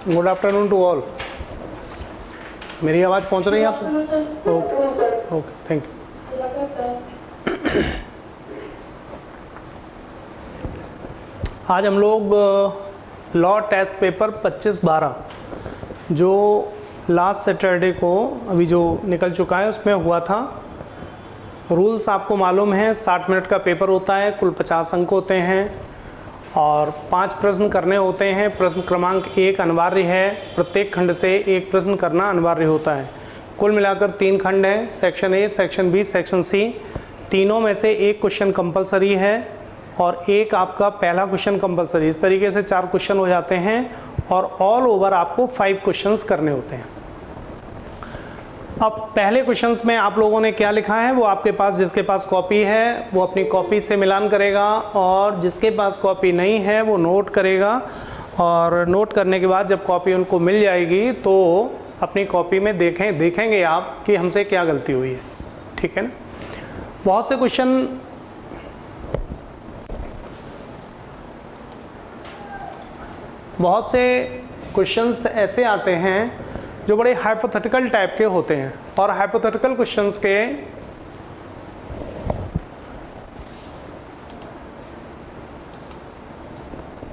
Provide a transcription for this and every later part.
Good afternoon to all. मेरी आवाज़ पहुंच रही है आपको? Okay okay, thank you. आज हम लोग लॉ टेस्ट पेपर 25/12 जो लास्ट सैटरडे को अभी जो निकल चुका है उसमें हुआ था। रूल्स आपको मालूम है, 60 मिनट का पेपर होता है, कुल 50 अंक होते हैं और 5 प्रश्न करने होते हैं। प्रश्न क्रमांक 1 अनिवार्य है, प्रत्येक खंड से एक प्रश्न करना अनिवार्य होता है। कुल मिलाकर 3 खंड हैं, section A, section B, section C. तीनों में से एक क्वेश्चन कंपलसरी है और एक आपका पहला क्वेश्चन कंपलसरी। इस तरीके से 4 क्वेश्चन हो जाते हैं और ऑल ओवर आपको 5 क्वेश्चंस करने होते हैं। अब पहले क्वेश्चंस में आप लोगों ने क्या लिखा है वो आपके पास, जिसके पास कॉपी है वो अपनी कॉपी से मिलान करेगा और जिसके पास कॉपी नहीं है वो नोट करेगा। और नोट करने के बाद जब कॉपी उनको मिल जाएगी तो अपनी कॉपी में देखेंगे आप कि हमसे क्या गलती हुई है, ठीक है ना। बहुत से क्वेश्चंस ऐसे आते हैं जो बड़े हाइपोथेटिकल टाइप के होते हैं और हाइपोथेटिकल क्वेश्चंस के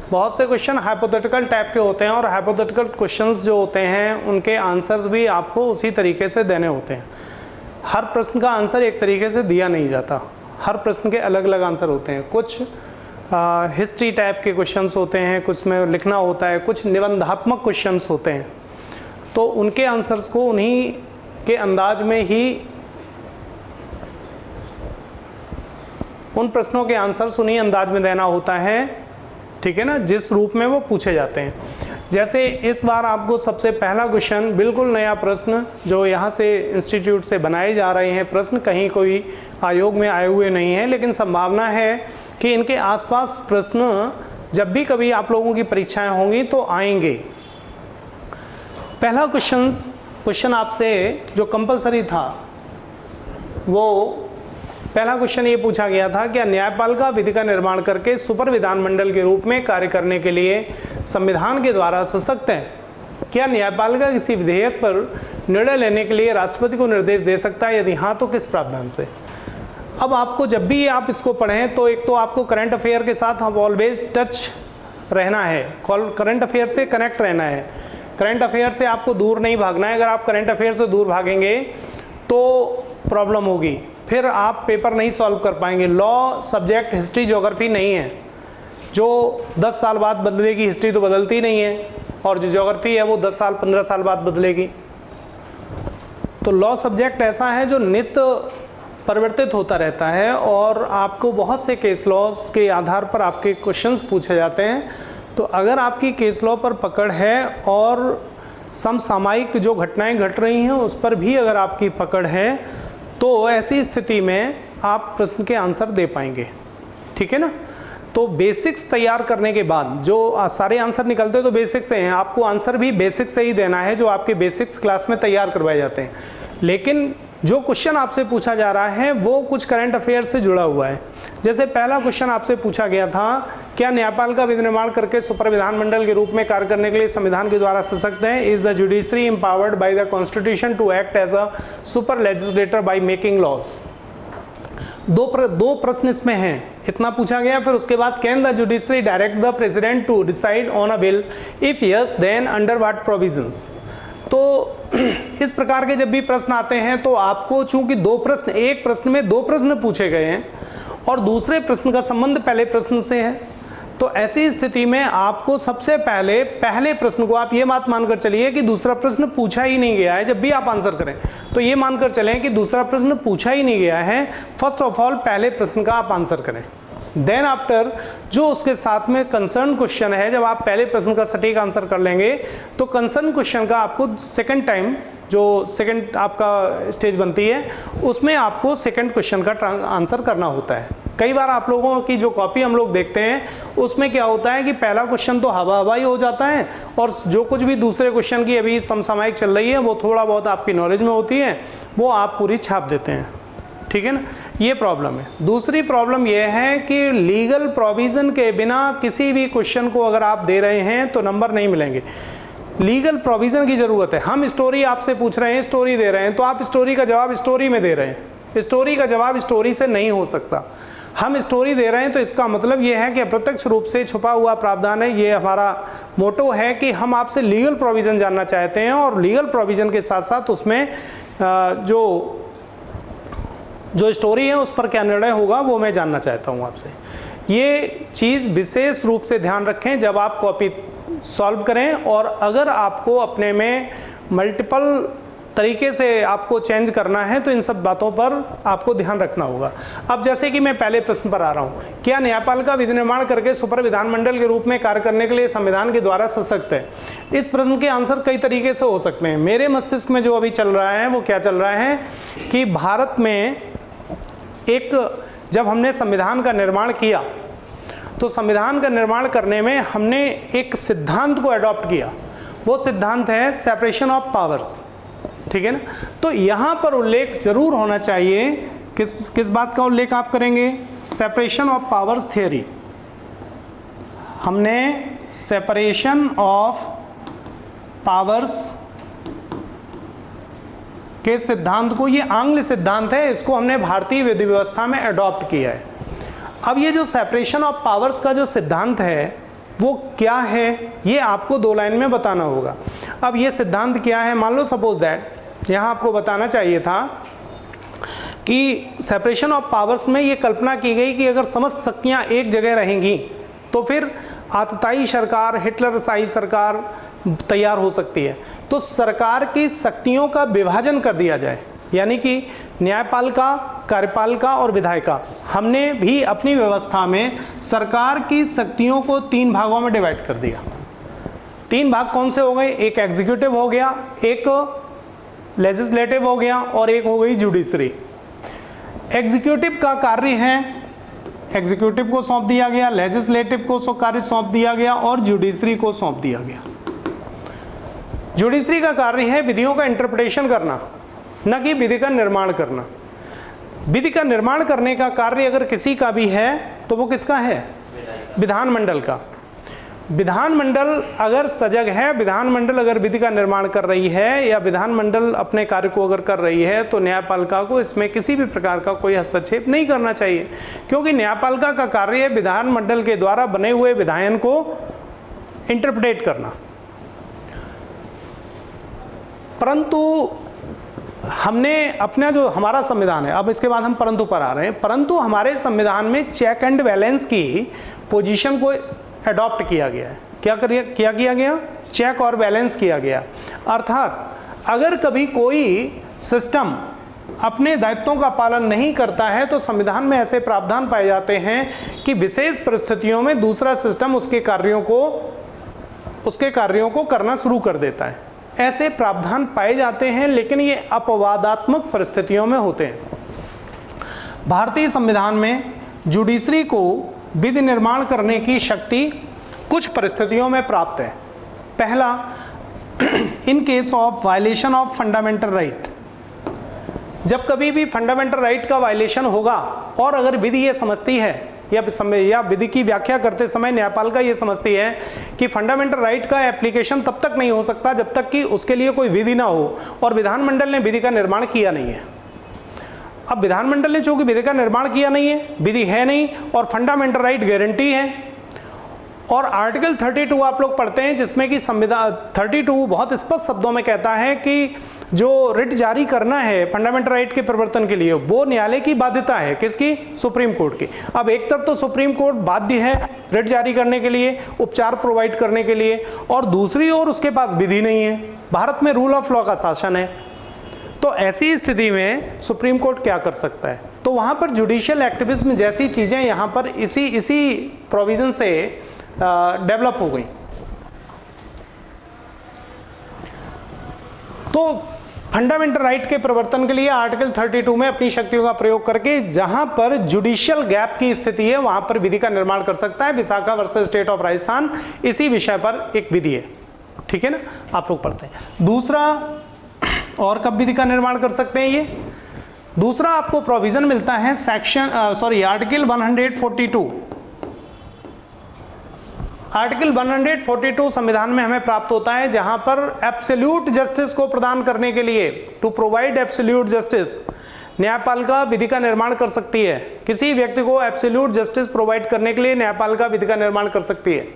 बहुत से क्वेश्चन हाइपोथेटिकल टाइप के होते हैं और हाइपोथेटिकल क्वेश्चंस जो होते हैं उनके आंसर्स भी आपको उसी तरीके से देने होते हैं। हर प्रश्न का आंसर एक तरीके से दिया नहीं जाता, हर प्रश्न के अलग अलग आंसर होते हैं। कुछ हिस्ट्री टाइप के क्वेश्चंस होते हैं, कुछ में लिखना होता है, कुछ निबंधात्मक क्वेश्चंस होते हैं, तो उनके आंसर्स को उन्हीं के अंदाज में ही, उन प्रश्नों के आंसर्स उन्हीं अंदाज में देना होता है, ठीक है ना, जिस रूप में वो पूछे जाते हैं। जैसे इस बार आपको सबसे पहला क्वेश्चन बिल्कुल नया प्रश्न जो यहाँ से इंस्टीट्यूट से बनाए जा रहे हैं, प्रश्न कहीं कोई आयोग में आए हुए नहीं है, लेकिन संभावना है कि इनके आसपास प्रश्न जब भी कभी आप लोगों की परीक्षाएं होंगी तो आएंगे। पहला क्वेश्चन आपसे जो कंपलसरी था, वो पहला क्वेश्चन ये पूछा गया था, क्या न्यायपालिका विधि का निर्माण करके सुपर विधानमंडल के रूप में कार्य करने के लिए संविधान के द्वारा सशक्त है? क्या न्यायपालिका किसी विधेयक पर निर्णय लेने के लिए राष्ट्रपति को निर्देश दे सकता है? यदि हाँ तो किस प्रावधान से? अब आपको जब भी आप इसको पढ़ें तो एक तो आपको करंट अफेयर के साथ आप ऑलवेज टच रहना है, करंट अफेयर से कनेक्ट रहना है, करंट अफेयर से आपको दूर नहीं भागना है। अगर आप करंट अफेयर से दूर भागेंगे तो प्रॉब्लम होगी, फिर आप पेपर नहीं सॉल्व कर पाएंगे। लॉ सब्जेक्ट हिस्ट्री ज्योग्राफी नहीं है जो 10 साल बाद बदलेगी, हिस्ट्री तो बदलती नहीं है, और जो ज्योग्राफी है वो 10 साल 15 साल बाद बदलेगी। तो लॉ सब्जेक्ट ऐसा है जो नित्य परिवर्तित होता रहता है और आपको बहुत से केस लॉस के आधार पर आपके क्वेश्चंस पूछे जाते हैं। तो अगर आपकी केस लॉ पर पकड़ है और समसामयिक जो घटनाएं घट रही हैं उस पर भी अगर आपकी पकड़ है तो ऐसी स्थिति में आप प्रश्न के आंसर दे पाएंगे, ठीक है ना। तो बेसिक्स तैयार करने के बाद जो सारे आंसर निकलते तो बेसिक से हैं, आपको आंसर भी बेसिक से ही देना है जो आपके बेसिक्स क्लास में तैयार करवाए जाते हैं। लेकिन जो क्वेश्चन आपसे पूछा जा रहा है वो कुछ करंट अफेयर से जुड़ा हुआ है। जैसे पहला क्वेश्चन आपसे पूछा गया था, क्या न्यायपालिका विधि निर्माण करके सुपर विधानमंडल के रूप में कार्य करने के लिए संविधान के द्वारा सशक्त है? Is the judiciary empowered by the constitution to act as a super legislator by making laws? दो प्रश्न इसमें हैं, इतना पूछा गया। फिर उसके बाद can the judiciary direct the president to decide on a bill? If yes then under what provisions? तो इस प्रकार के जब भी प्रश्न आते हैं तो आपको, चूंकि एक प्रश्न में 2 प्रश्न पूछे गए हैं और दूसरे प्रश्न का संबंध पहले प्रश्न से है, तो ऐसी स्थिति में आपको सबसे पहले प्रश्न को आप ये बात मानकर चलिए कि दूसरा प्रश्न पूछा ही नहीं गया है। जब भी आप आंसर करें तो ये मानकर चलें कि दूसरा प्रश्न पूछा ही नहीं गया है। फर्स्ट ऑफ ऑल पहले प्रश्न का आप आंसर करें, देन आफ्टर जो उसके साथ में कंसर्न क्वेश्चन है, जब आप पहले प्रश्न का सटीक आंसर कर लेंगे तो कंसर्न क्वेश्चन का आपको सेकंड टाइम, जो सेकंड आपका स्टेज बनती है, उसमें आपको सेकंड क्वेश्चन का आंसर करना होता है। कई बार आप लोगों की जो कॉपी हम लोग देखते हैं उसमें क्या होता है कि पहला क्वेश्चन तो हवा ही हो जाता है और जो कुछ भी दूसरे क्वेश्चन की अभी समसामयिक चल रही है वो थोड़ा बहुत आपकी नॉलेज में होती है, वो आप पूरी छाप देते हैं, ठीक है ना। ये प्रॉब्लम है। दूसरी प्रॉब्लम ये है कि लीगल प्रोविज़न के बिना किसी भी क्वेश्चन को अगर आप दे रहे हैं तो नंबर नहीं मिलेंगे। लीगल प्रोविज़न की ज़रूरत है। हम स्टोरी आपसे पूछ रहे हैं, स्टोरी दे रहे हैं, तो आप स्टोरी का जवाब स्टोरी में दे रहे हैं। स्टोरी का जवाब स्टोरी से नहीं हो सकता। हम स्टोरी दे रहे हैं तो इसका मतलब ये है कि अप्रत्यक्ष रूप से छुपा हुआ प्रावधान है। ये हमारा मोटो है कि हम आपसे लीगल प्रोविज़न जानना चाहते हैं, और लीगल प्रोविज़न के साथ साथ उसमें जो स्टोरी है उस पर क्या निर्णय होगा वो मैं जानना चाहता हूँ आपसे। ये चीज़ विशेष रूप से ध्यान रखें जब आप कॉपी सॉल्व करें, और अगर आपको अपने में मल्टीपल तरीके से आपको चेंज करना है तो इन सब बातों पर आपको ध्यान रखना होगा। अब जैसे कि मैं पहले प्रश्न पर आ रहा हूँ, क्या न्यायपालिका विधि निर्माण करके सुपर विधानमंडल के रूप में कार्य करने के लिए संविधान के द्वारा सशक्त है? इस प्रश्न के आंसर कई तरीके से हो सकते हैं। मेरे मस्तिष्क में जो अभी चल रहा है वो क्या चल रहा है कि भारत में जब हमने संविधान का निर्माण किया तो संविधान का निर्माण करने में हमने एक सिद्धांत को अडॉप्ट किया। वो सिद्धांत है सेपरेशन ऑफ पावर्स, ठीक है ना। तो यहाँ पर उल्लेख जरूर होना चाहिए, किस बात का उल्लेख आप करेंगे? Separation of powers theory. हमने सेपरेशन ऑफ पावर्स के सिद्धांत को, ये आंग्ल सिद्धांत है, इसको हमने भारतीय विधि व्यवस्था में अडॉप्ट किया है। अब ये जो सेपरेशन ऑफ पावर्स का जो सिद्धांत है वो क्या है, ये आपको 2 लाइन में बताना होगा। अब ये सिद्धांत क्या है? मान लो सपोज दैट यहाँ आपको बताना चाहिए था कि सेपरेशन ऑफ पावर्स में ये कल्पना की गई कि अगर समस्त शक्तियाँ एक जगह रहेंगी तो फिर आतताई सरकार, हिटलरशाही सरकार तैयार हो सकती है। तो सरकार की शक्तियों का विभाजन कर दिया जाए, यानी कि न्यायपालिका, कार्यपालिका और विधायिका। हमने भी अपनी व्यवस्था में सरकार की शक्तियों को 3 भागों में डिवाइड कर दिया। 3 भाग कौन से हो गए? एक एग्जीक्यूटिव हो गया, एक लेजिस्लेटिव हो गया, और एक हो गई जुडिशरी। एग्जीक्यूटिव का कार्य है, एग्जीक्यूटिव को सौंप दिया गया, लेजिस्लेटिव को कार्य सौंप दिया गया, और जुडिशरी को सौंप दिया गया। जुडिशरी का कार्य है विधियों का इंटरप्रिटेशन करना, न कि विधि का निर्माण करना। विधि का निर्माण करने का कार्य अगर किसी का भी है तो वो किसका है? विधानमंडल का। विधानमंडल अगर सजग है, विधानमंडल अगर विधि का निर्माण कर रही है, या विधानमंडल अपने कार्य को अगर कर रही है, तो न्यायपालिका को इसमें किसी भी प्रकार का कोई हस्तक्षेप नहीं करना चाहिए, क्योंकि न्यायपालिका का कार्य है विधानमंडल के द्वारा बने हुए विधायन को इंटरप्रेट करना। परंतु हमने अपना जो हमारा संविधान है, अब इसके बाद हम परंतु पर आ रहे हैं, परंतु हमारे संविधान में चेक एंड बैलेंस की पोजीशन को अडॉप्ट किया गया है। क्या किया गया? चेक और बैलेंस किया गया। अर्थात अगर कभी कोई सिस्टम अपने दायित्वों का पालन नहीं करता है तो संविधान में ऐसे प्रावधान पाए जाते हैं कि विशेष परिस्थितियों में दूसरा सिस्टम उसके कार्यों को करना शुरू कर देता है। ऐसे प्रावधान पाए जाते हैं, लेकिन ये अपवादात्मक परिस्थितियों में होते हैं। भारतीय संविधान में जुडिशरी को विधि निर्माण करने की शक्ति कुछ परिस्थितियों में प्राप्त है। पहला, इन case of violation of fundamental right. जब कभी भी फंडामेंटल राइट का वायलेशन होगा और अगर विधि ये समझती है या विधि की व्याख्या करते समय न्यायपालिका ये समझती है कि फंडामेंटल राइट का एप्लीकेशन तब तक नहीं हो सकता जब तक कि उसके लिए कोई विधि ना हो, और विधानमंडल ने विधि का निर्माण किया नहीं है। अब विधानमंडल ने चूंकि विधि का निर्माण किया नहीं है, विधि है नहीं, और फंडामेंटल राइट गारंटी है, और आर्टिकल 32 आप लोग पढ़ते हैं जिसमें कि संविधान 32 बहुत स्पष्ट शब्दों में कहता है कि जो रिट जारी करना है फंडामेंटल राइट के परिवर्तन के लिए वो न्यायालय की बाध्यता है। किसकी? सुप्रीम कोर्ट की। अब एक तरफ तो सुप्रीम कोर्ट बाध्य है रिट जारी करने के लिए, उपचार प्रोवाइड करने के लिए, और दूसरी ओर उसके पास विधि नहीं है। भारत में रूल ऑफ लॉ का शासन है, तो ऐसी स्थिति में सुप्रीम कोर्ट क्या कर सकता है? तो वहाँ पर जुडिशियल एक्टिविज्म जैसी चीज़ें यहाँ पर इसी प्रोविज़न से डेवलप हो गई। तो फंडामेंटल राइट के प्रवर्तन के लिए आर्टिकल 32 में अपनी शक्तियों का प्रयोग करके जहां पर जुडिशियल गैप की स्थिति है वहां पर विधि का निर्माण कर सकता है। Vishakha versus state of Rajasthan इसी विषय पर एक विधि है, ठीक है ना, आप लोग पढ़ते हैं। दूसरा, और कब विधि का निर्माण कर सकते हैं ये? दूसरा आपको प्रोविजन मिलता है आर्टिकल 142। आर्टिकल 142 संविधान में हमें प्राप्त होता है, जहां पर एब्सोल्यूट जस्टिस को प्रदान करने के लिए, टू प्रोवाइड एब्सोल्यूट जस्टिस, न्यायपालिका विधि का निर्माण कर सकती है। किसी व्यक्ति को एब्सोल्यूट जस्टिस प्रोवाइड करने के लिए न्यायपालिका विधि का निर्माण कर सकती है।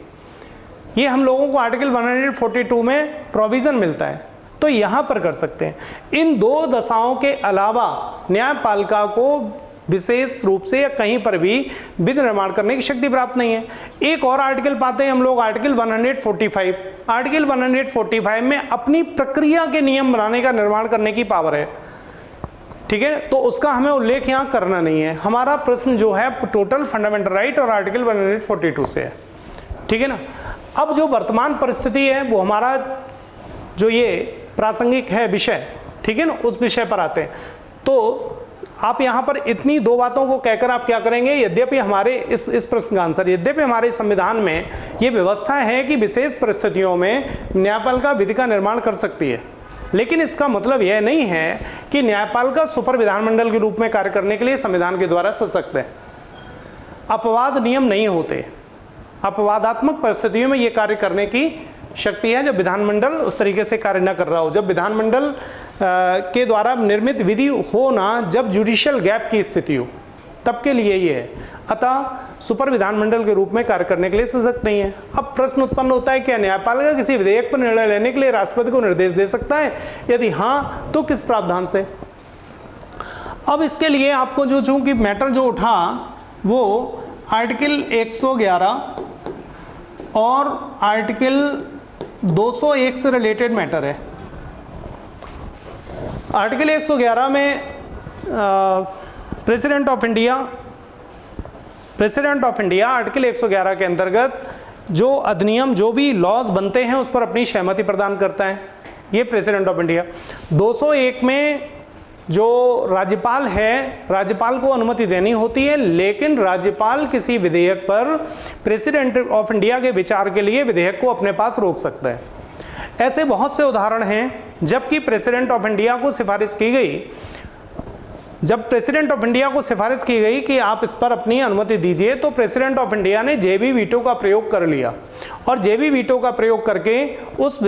ये हम लोगों को आर्टिकल 142 में प्रोविजन मिलता है, तो यहां पर कर सकते हैं। इन दो दशाओं के अलावा न्यायपालिका को विशेष रूप से या कहीं पर भी विधि निर्माण करने की शक्ति प्राप्त नहीं है। एक और आर्टिकल पाते हैं हम लोग, आर्टिकल 145। आर्टिकल 145 में अपनी प्रक्रिया के नियम बनाने का, निर्माण करने की पावर है, ठीक है। तो उसका हमें उल्लेख यहां करना नहीं है। हमारा प्रश्न जो है टोटल फंडामेंटल राइट और आर्टिकल 142 से है, ठीक है ना। अब जो वर्तमान परिस्थिति है वो हमारा जो ये प्रासंगिक है विषय, ठीक है ना, उस विषय पर आते हैं। तो आप यहां पर इतनी दो बातों को कहकर आप क्या करेंगे, यद्यपि हमारे इस प्रश्न का आंसर, यद्यपि हमारे संविधान में ये व्यवस्था है कि विशेष परिस्थितियों में न्यायपालिका विधि का निर्माण कर सकती है, लेकिन इसका मतलब यह नहीं है कि न्यायपालिका सुपर विधानमंडल के रूप में कार्य करने के लिए संविधान के द्वारा सशक्त है। अपवाद नियम नहीं होते, अपवादात्मक परिस्थितियों में ये कार्य करने की शक्ति है जब विधानमंडल उस तरीके से कार्य न कर रहा हो, जब विधानमंडल के द्वारा निर्मित विधि हो ना, जब जुडिशियल गैप की स्थिति हो, तब के लिए ये है। अतः सुपर विधानमंडल के रूप में कार्य करने के लिए सशक्त नहीं है। अब प्रश्न उत्पन्न होता है, क्या न्यायपालिका किसी विधेयक पर निर्णय लेने के लिए राष्ट्रपति को निर्देश दे सकता है? यदि हाँ, तो किस प्रावधान से? अब इसके लिए आपको जो चूंकि मैटर जो उठा वो आर्टिकल 111 और आर्टिकल 201 से रिलेटेड मैटर है। आर्टिकल 111 में प्रेसिडेंट ऑफ इंडिया आर्टिकल 111 के अंतर्गत जो अधिनियम, जो भी लॉज बनते हैं उस पर अपनी सहमति प्रदान करता है, ये प्रेसिडेंट ऑफ इंडिया। 201 में जो राज्यपाल है, राज्यपाल को अनुमति देनी होती है, लेकिन राज्यपाल किसी विधेयक पर प्रेसिडेंट ऑफ इंडिया के विचार के लिए विधेयक को अपने पास रोक सकता है। ऐसे बहुत से उदाहरण हैं जबकि प्रेसिडेंट ऑफ इंडिया को सिफारिश की गई, जब प्रेसिडेंट ऑफ इंडिया को सिफारिश की गई कि आप इस पर अपनी अनुमति दीजिए, तो प्रेसिडेंट ऑफ इंडिया ने जेबी वीटो का प्रयोग कर लिया और जेबी वीटो का प्रयोग करके उस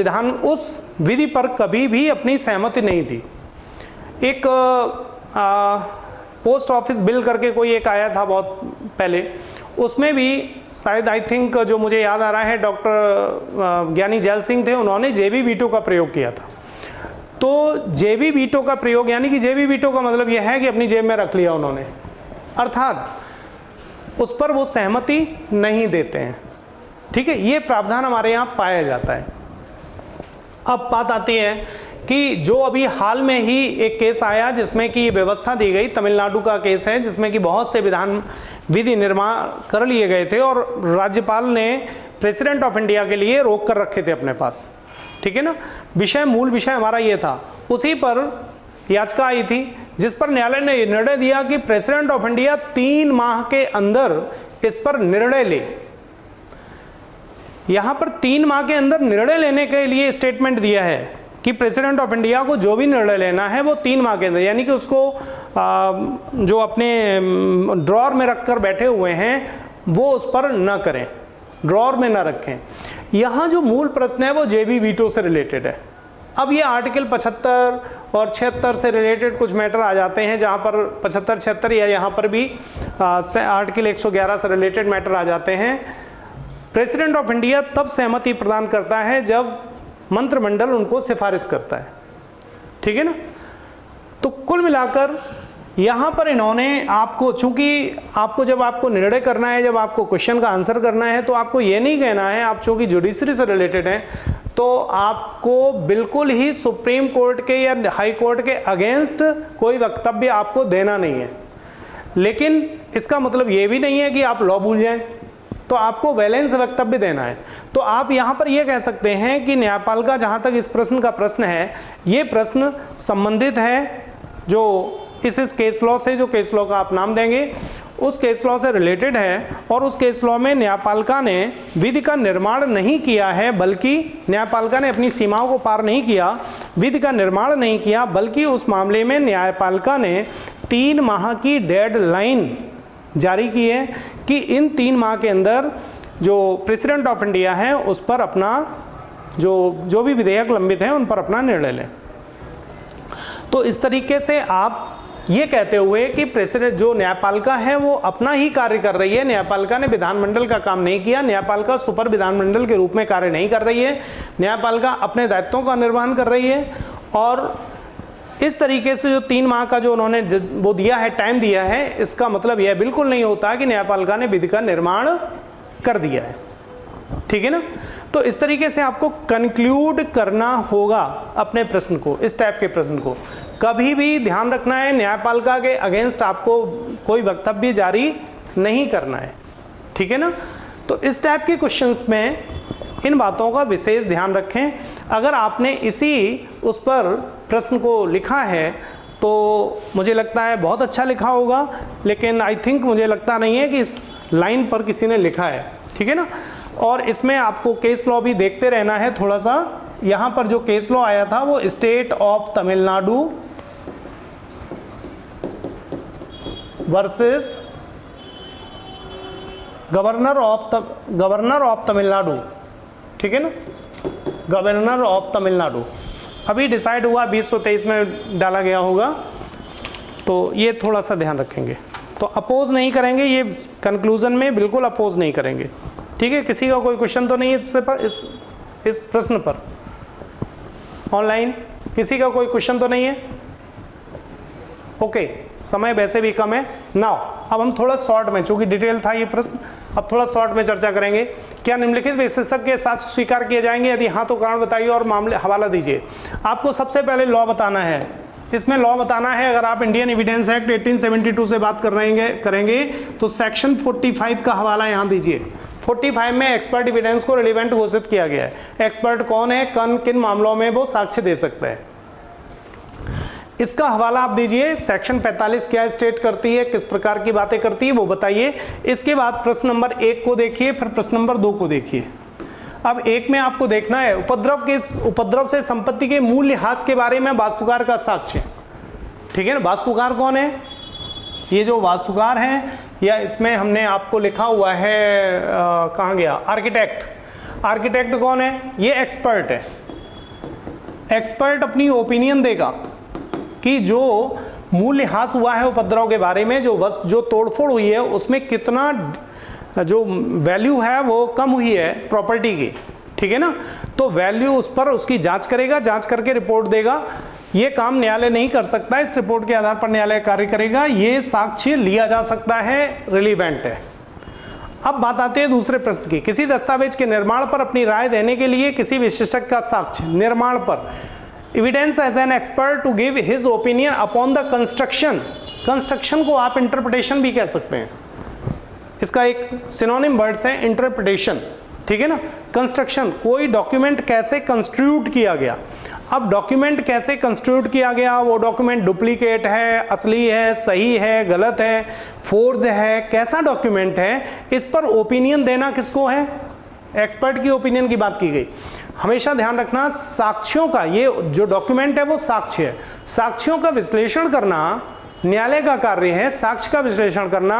विधि पर कभी भी अपनी सहमति नहीं दी। एक पोस्ट ऑफिस बिल करके कोई एक आया था बहुत पहले, उसमें भी शायद आई थिंक जो मुझे याद आ रहा है डॉक्टर ज्ञानी जैल सिंह थे, उन्होंने जेबी वीटो का प्रयोग किया था। तो जेबी वीटो का प्रयोग यानी कि जेबी वीटो का मतलब यह है कि अपनी जेब में रख लिया उन्होंने, अर्थात उस पर वो सहमति नहीं देते हैं, ठीक है। ये प्रावधान हमारे यहाँ पाया जाता है। अब बात आती है कि जो अभी हाल में ही एक केस आया जिसमें कि व्यवस्था दी गई, तमिलनाडु का केस है, जिसमें कि बहुत से विधि निर्माण कर लिए गए थे और राज्यपाल ने प्रेसिडेंट ऑफ इंडिया के लिए रोक कर रखे थे अपने पास, ठीक है ना। मूल विषय हमारा ये था, उसी पर याचिका आई थी जिस पर न्यायालय ने निर्णय दिया कि प्रेसिडेंट ऑफ इंडिया 3 माह के अंदर इस पर निर्णय ले। यहां पर 3 माह के अंदर निर्णय लेने के लिए स्टेटमेंट दिया है कि प्रेसिडेंट ऑफ इंडिया को जो भी निर्णय लेना है वो 3 माह के अंदर, यानी कि उसको जो अपने ड्रॉर में रखकर बैठे हुए हैं वो उस पर न करें, ड्रॉर में न रखें। यहाँ जो मूल प्रश्न है वो जेबी वीटो से रिलेटेड है। अब ये आर्टिकल 75 और 76 से रिलेटेड कुछ मैटर आ जाते हैं, जहाँ पर 75, 76 या यहाँ पर भी आर्टिकल 111 से रिलेटेड मैटर आ जाते हैं। प्रेसिडेंट ऑफ इंडिया तब सहमति प्रदान करता है जब मंत्रिमंडल उनको सिफारिश करता है, ठीक है ना। तो कुल मिलाकर यहाँ पर इन्होंने आपको, चूंकि आपको जब आपको निर्णय करना है, जब आपको क्वेश्चन का आंसर करना है, तो आपको ये नहीं कहना है, आप चूंकि जुडिशरी से रिलेटेड हैं, तो आपको बिल्कुल ही सुप्रीम कोर्ट के या हाई कोर्ट के अगेंस्ट कोई वक्तव्य आपको देना नहीं है। लेकिन इसका मतलब ये भी नहीं है कि आप लॉ भूल जाएं, तो आपको बैलेंस वक्तव्य देना है। तो आप यहाँ पर यह कह सकते हैं कि न्यायपालिका, जहाँ तक इस प्रश्न का प्रश्न है, ये प्रश्न संबंधित है जो इस केस लॉ से, जो केस लॉ का आप नाम देंगे उस केस लॉ से रिलेटेड है, और उस केस लॉ में न्यायपालिका ने विधि का निर्माण नहीं किया है, बल्कि न्यायपालिका ने अपनी सीमाओं को पार नहीं किया, विधि का निर्माण नहीं किया, बल्कि उस मामले में न्यायपालिका ने 3 माह की डेडलाइन जारी की है कि इन 3 माह के अंदर जो प्रेसिडेंट ऑफ इंडिया है उस पर अपना जो भी विधेयक लंबित हैं उन पर अपना निर्णय लें। तो इस तरीके से आप ये कहते हुए कि प्रेसिडेंट जो न्यायपालिका है वो अपना ही कार्य कर रही है, न्यायपालिका ने विधानमंडल का काम नहीं किया, न्यायपालिका सुपर विधानमंडल के रूप में कार्य नहीं कर रही है, न्यायपालिका अपने दायित्वों का निर्वहन कर रही है। और इस तरीके से जो 3 माह का जो उन्होंने वो दिया है, टाइम दिया है, इसका मतलब यह बिल्कुल नहीं होता कि न्यायपालिका ने विधि का निर्माण कर दिया है। ठीक है ना। तो इस तरीके से आपको कंक्लूड करना होगा अपने प्रश्न को, इस टाइप के प्रश्न को। कभी भी ध्यान रखना है न्यायपालिका के अगेंस्ट आपको कोई वक्तव्य जारी नहीं करना है। ठीक है ना। तो इस टाइप के क्वेश्चंस में इन बातों का विशेष ध्यान रखें। अगर आपने इसी उस पर प्रश्न को लिखा है तो मुझे लगता है बहुत अच्छा लिखा होगा, लेकिन आई थिंक मुझे लगता नहीं है कि इस लाइन पर किसी ने लिखा है। ठीक है ना। और इसमें आपको केस लॉ भी देखते रहना है थोड़ा सा। यहाँ पर जो केस लॉ आया था वो state of Tamil Nadu versus governor of Tamil Nadu. ठीक है ना। गवर्नर ऑफ तमिलनाडु अभी डिसाइड हुआ, 2023 में डाला गया होगा, तो ये थोड़ा सा ध्यान रखेंगे। तो अपोज नहीं करेंगे, ये कंक्लूजन में बिल्कुल अपोज नहीं करेंगे। ठीक है। किसी का कोई क्वेश्चन तो नहीं है इससे पर इस प्रश्न पर? ऑनलाइन किसी का कोई क्वेश्चन तो नहीं है? ओके, समय वैसे भी कम है। नाउ अब हम थोड़ा शॉर्ट में, चूंकि डिटेल था ये प्रश्न, अब थोड़ा शॉर्ट में चर्चा करेंगे। क्या निम्नलिखित विशेषज्ञ के साक्ष्य स्वीकार किए जाएंगे? यदि हाँ तो कारण बताइए और मामले हवाला दीजिए। आपको सबसे पहले लॉ बताना है, इसमें लॉ बताना है। अगर आप इंडियन एविडेंस एक्ट 1872 से बात करेंगे तो सेक्शन 45 का हवाला यहाँ दीजिए। 45 में एक्सपर्ट एविडेंस को रिलेवेंट घोषित किया गया है। एक्सपर्ट कौन है, किन मामलों में वो साक्ष्य दे सकता है, इसका हवाला आप दीजिए। सेक्शन 45 क्या स्टेट करती है, किस प्रकार की बातें करती है वो बताइए। इसके बाद प्रश्न नंबर 1 को देखिए, फिर प्रश्न नंबर 2 को देखिए। अब 1 में आपको देखना है उपद्रव से संपत्ति के मूल्य ह्रास के बारे में वास्तुकार का साक्ष्य। ठीक है ना। वास्तुकार कौन है? ये जो वास्तुकार हैं, या इसमें हमने आपको लिखा हुआ है कहाँ गया, आर्किटेक्ट। आर्किटेक्ट कौन है? ये एक्सपर्ट है। एक्सपर्ट अपनी ओपिनियन देगा कि जो मूल्य ह्रास हुआ है उपद्रव के बारे में, जो तोड़फोड़ हुई है उसमें कितना जो वैल्यू है वो कम हुई है प्रॉपर्टी की। ठीक है ना। तो वैल्यू उस पर उसकी जांच करेगा, जांच करके रिपोर्ट देगा। ये काम न्यायालय नहीं कर सकता, इस रिपोर्ट के आधार पर न्यायालय कार्य करेगा। ये साक्ष्य लिया जा सकता है, रिलीवेंट है। अब बात आती है दूसरे प्रश्न की। किसी दस्तावेज के निर्माण पर अपनी राय देने के लिए किसी विशेषज्ञ का साक्ष्य। निर्माण पर evidence as an expert to give his opinion upon the construction. Construction को आप इंटरप्रिटेशन भी कह सकते हैं, इसका एक सिनोनिम वर्ड्स है इंटरप्रिटेशन। ठीक है ना। कंस्ट्रक्शन, कोई डॉक्यूमेंट कैसे कंस्ट्रूट किया गया। अब डॉक्यूमेंट कैसे कंस्ट्रूट किया गया, वो डॉक्यूमेंट डुप्लीकेट है, असली है, सही है, गलत है, फोर्ज है, कैसा डॉक्यूमेंट है, इस पर ओपिनियन देना किसको है? एक्सपर्ट की ओपिनियन की बात की गई। हमेशा ध्यान रखना, साक्ष्यों का, ये जो डॉक्यूमेंट है वो साक्ष्य है। साक्ष्यों का विश्लेषण करना न्यायालय का कार्य है, साक्ष्य का विश्लेषण करना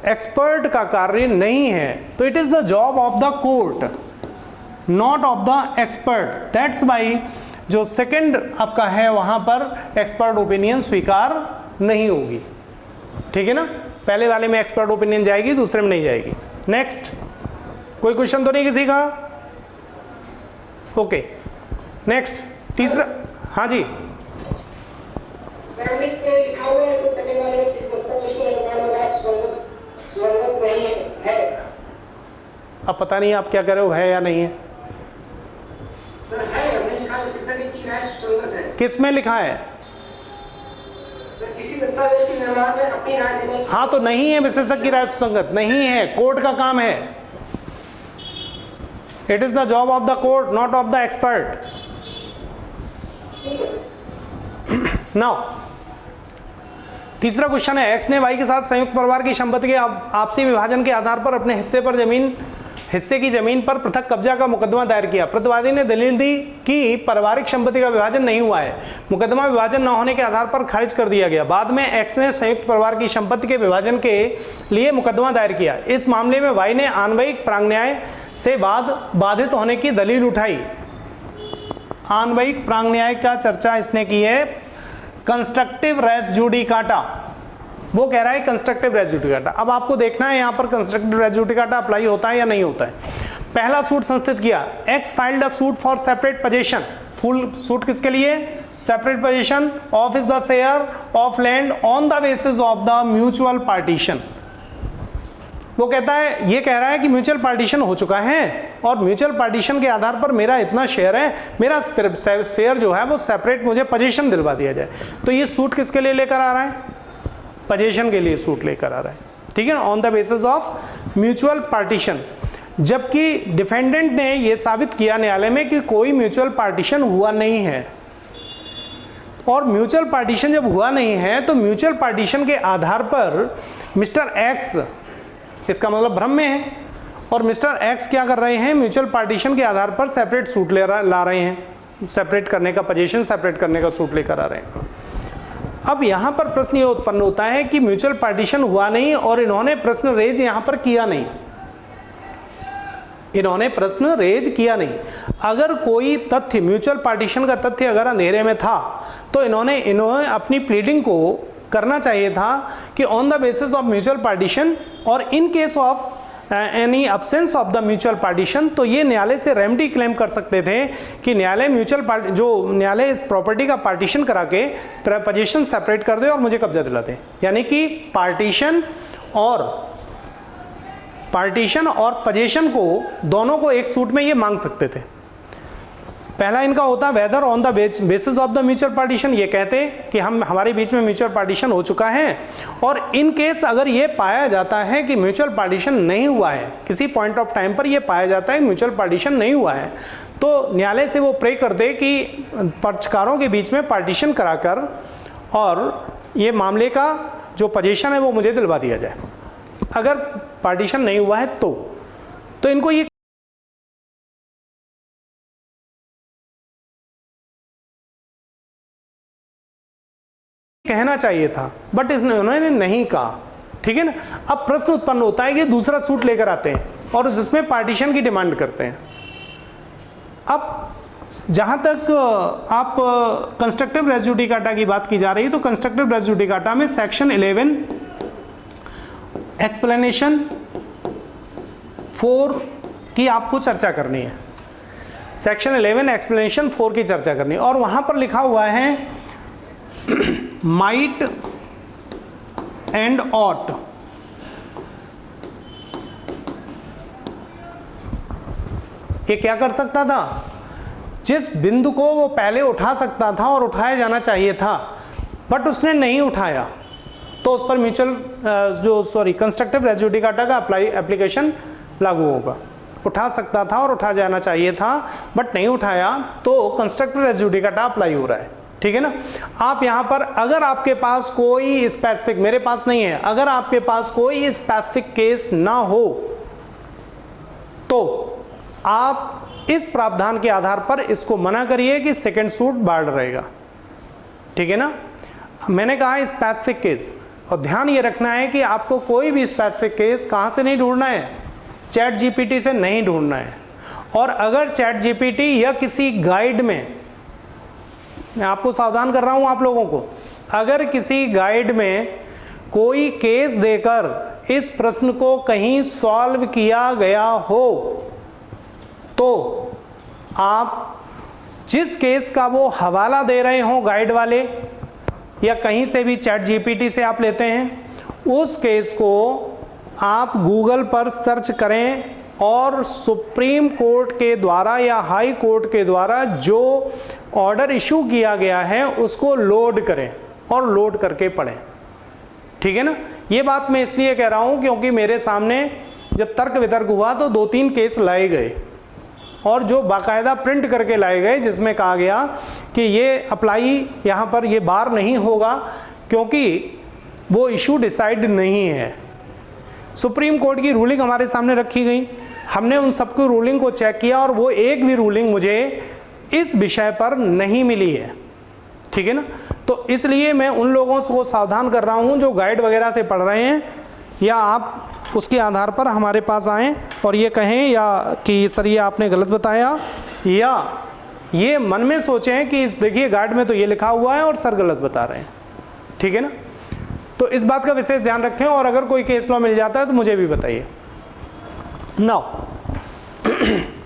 एक्सपर्ट का कार्य नहीं है। तो it is the job of the court, not of the expert. That's why जो सेकंड आपका है वहां पर एक्सपर्ट ओपिनियन स्वीकार नहीं होगी। ठीक है ना। पहले वाले में एक्सपर्ट ओपिनियन जाएगी, दूसरे में नहीं जाएगी। नेक्स्ट, कोई क्वेश्चन तो नहीं किसी का? ओके, नेक्स्ट तीसरा। हाँ जी, अब पता नहीं आप क्या कह रहे हो, है या नहीं है? सर है, हमने लिखा है की राय सुसंगत है। किस में लिखा है? सर किसी दस्तावेज के निर्माण में अपनी राय देने। हाँ, तो नहीं है, विशेषज्ञ की राय सुसंगत नहीं है, कोर्ट का काम है। It is the job of the court, not of the expert. Now तीसरा क्वेश्चन है, एक्स ने वाई के साथ संयुक्त परिवार की संपत्ति के आपसी विभाजन के आधार पर अपने हिस्से पर जमीन हिस्से की जमीन पर पृथक कब्जा का मुकदमा दायर किया। प्रतिवादी ने दलील दी कि पारिवारिक संपत्ति का विभाजन नहीं हुआ है। मुकदमा विभाजन न होने के आधार पर खारिज कर दिया गया। बाद में एक्स ने संयुक्त परिवार की संपत्ति के विभाजन के लिए मुकदमा दायर किया। इस मामले में वाई ने आन्वयिक प्रांगन्याय से बाधित होने की दलील उठाई। आन्वयिक प्रांगन्याय का चर्चा इसने की है, कंस्ट्रक्टिव रेस जुडिकाटा। वो कह रहा है कंस्ट्रक्टिव रेस जुडिकाटा। अब आपको देखना है यहां पर कंस्ट्रक्टिव रेस जुडिकाटा अप्लाई होता है या नहीं होता है। पहला सूट संस्थित किया, x filed a suit for separate position. Full suit किसके लिए? Separate position of is the share of land on the basis of the mutual partition. वो कहता है, ये कह रहा है कि म्यूचुअल पार्टीशन हो चुका है और म्यूचुअल पार्टीशन के आधार पर मेरा इतना शेयर है, मेरा शेयर जो है वो सेपरेट मुझे पोजीशन दिलवा दिया जाए। तो ये सूट किसके लिए लेकर आ रहा है? पोजीशन के लिए सूट लेकर आ रहा है, ठीक है ना, on the basis of mutual partition. जबकि डिफेंडेंट ने यह साबित किया न्यायालय में कि कोई म्यूचुअल पार्टीशन हुआ नहीं है। और म्यूचुअल पार्टीशन जब हुआ नहीं है तो म्यूचुअल पार्टीशन के आधार पर मिस्टर एक्स, इसका मतलब भ्रम में है, और मिस्टर एक्स क्या कर रहे हैं? म्यूचुअल पार्टीशन के आधार पर सेपरेट सूट ला रहे हैं, सेपरेट करने का, पोजीशन सेपरेट करने का सूट लेकर आ रहे हैं। अब यहां पर प्रश्न ये उत्पन्न होता है कि म्यूचुअल पार्टीशन हुआ नहीं और इन्होंने प्रश्न रेज यहां पर किया नहीं, इन्होंने प्रश्न रेज किया नहीं। अगर कोई तथ्य, म्यूचुअल पार्टीशन का तथ्य अगर अंधेरे में था तो इन्होंने अपनी प्लीडिंग को करना चाहिए था कि on the basis of mutual partition और in case of any absence of the mutual partition, तो ये न्यायालय से रेमेडी क्लेम कर सकते थे कि न्यायालय न्यायालय इस प्रॉपर्टी का पार्टीशन करा के पोजीशन सेपरेट कर दे और मुझे कब्जा दिला दे। यानी कि पार्टीशन और पोजीशन को दोनों को एक सूट में ये मांग सकते थे। पहला इनका होता whether on the basis of the mutual partition, ये कहते कि हमारे बीच में म्यूचुअल पार्टीशन हो चुका है, और इन केस अगर ये पाया जाता है कि म्यूचुअल पार्टीशन नहीं हुआ है, किसी पॉइंट ऑफ टाइम पर ये पाया जाता है म्यूचुअल पार्टीशन नहीं हुआ है, तो न्यायालय से वो प्रे कर दे कि पक्षकारों के बीच में पार्टीशन कराकर और ये मामले का जो पोजीशन है वो मुझे दिलवा दिया जाए। अगर पार्टीशन नहीं हुआ है तो इनको ये कहना चाहिए था, बट उन्होंने नहीं कहा, ठीक है ना। अब प्रश्न उत्पन्न होता है कि दूसरा सूट लेकर आते हैं और जिसमें पार्टीशन की डिमांड करते हैं। अब जहां तक आप कंस्ट्रक्टिव रेस जुडिकाटा की बात की जा रही है, तो कंस्ट्रक्टिव रेस जुडिकाटा में सेक्शन 11 एक्सप्लेनेशन 4 की आपको चर्चा करनी है। सेक्शन 11 एक्सप्लेनेशन 4 की चर्चा करनी है, और वहां पर लिखा हुआ है माइट एंड ऑट। ये क्या कर सकता था? जिस बिंदु को वो पहले उठा सकता था और उठाया जाना चाहिए था, बट उसने नहीं उठाया, तो उस पर म्यूचुअल कंस्ट्रक्टिव रेस जुडिकाटा का एप्लीकेशन लागू होगा। उठा सकता था और उठा जाना चाहिए था, बट नहीं उठाया, तो कंस्ट्रक्टिव रेस जुडिकाटा अप्लाई हो रहा है, ठीक है ना। आप यहां पर अगर आपके पास कोई स्पेसिफिक, मेरे पास नहीं है, अगर आपके पास कोई स्पेसिफिक केस ना हो तो आप इस प्रावधान के आधार पर इसको मना करिए कि सेकंड सूट बार्ड रहेगा, ठीक है ना। मैंने कहा स्पेसिफिक केस, और ध्यान ये रखना है कि आपको कोई भी स्पेसिफिक केस कहां से नहीं ढूंढना है, चैट जीपीटी से नहीं ढूंढना है। और अगर चैट जीपीटी या किसी गाइड में, मैं आपको सावधान कर रहा हूं आप लोगों को, अगर किसी गाइड में कोई केस देकर इस प्रश्न को कहीं सॉल्व किया गया हो, तो आप जिस केस का वो हवाला दे रहे हो गाइड वाले या कहीं से भी चैट जीपीटी से आप लेते हैं, उस केस को आप गूगल पर सर्च करें और सुप्रीम कोर्ट के द्वारा या हाई कोर्ट के द्वारा जो ऑर्डर इशू किया गया है उसको लोड करें और लोड करके पढ़ें, ठीक है ना। ये बात मैं इसलिए कह रहा हूं क्योंकि मेरे सामने जब तर्क वितर्क हुआ तो 2-3 केस लाए गए और जो बाकायदा प्रिंट करके लाए गए, जिसमें कहा गया कि ये अप्लाई यहाँ पर ये बार नहीं होगा क्योंकि वो इशू डिसाइड नहीं है। सुप्रीम कोर्ट की रूलिंग हमारे सामने रखी गई, हमने उन सबकी रूलिंग को चेक किया और वो एक भी रूलिंग मुझे इस विषय पर नहीं मिली है, ठीक है ना। तो इसलिए मैं उन लोगों को सावधान कर रहा हूँ जो गाइड वगैरह से पढ़ रहे हैं, या आप उसके आधार पर हमारे पास आएँ और ये कहें या कि सर ये आपने गलत बताया, या ये मन में सोचें कि देखिए गाइड में तो ये लिखा हुआ है और सर गलत बता रहे हैं, ठीक है ना। तो इस बात का विशेष ध्यान रखें, और अगर कोई केस लॉ मिल जाता है तो मुझे भी बताइए। नाउ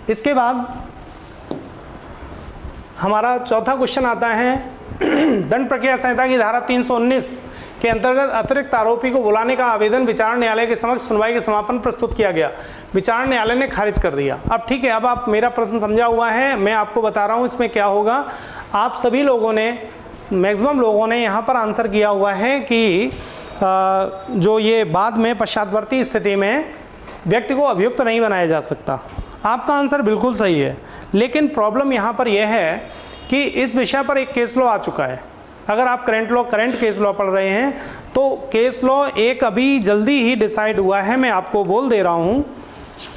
इसके बाद हमारा चौथा क्वेश्चन आता है दंड प्रक्रिया संहिता की धारा 319 के अंतर्गत अतिरिक्त आरोपी को बुलाने का आवेदन विचारण न्यायालय के समक्ष सुनवाई के समापन प्रस्तुत किया गया, विचारण न्यायालय ने खारिज कर दिया। अब ठीक है, अब आप मेरा प्रश्न समझा हुआ है, मैं आपको बता रहा हूँ इसमें क्या होगा। आप सभी लोगों ने, मैक्सिमम लोगों ने यहाँ पर आंसर किया हुआ है कि जो ये बाद में पश्चातवर्ती स्थिति में व्यक्ति को अभियुक्त नहीं बनाया जा सकता। आपका आंसर बिल्कुल सही है, लेकिन प्रॉब्लम यहाँ पर यह है कि इस विषय पर एक केस लॉ आ चुका है। अगर आप करंट केस लॉ पढ़ रहे हैं तो केस लॉ एक अभी जल्दी ही डिसाइड हुआ है, मैं आपको बोल दे रहा हूँ।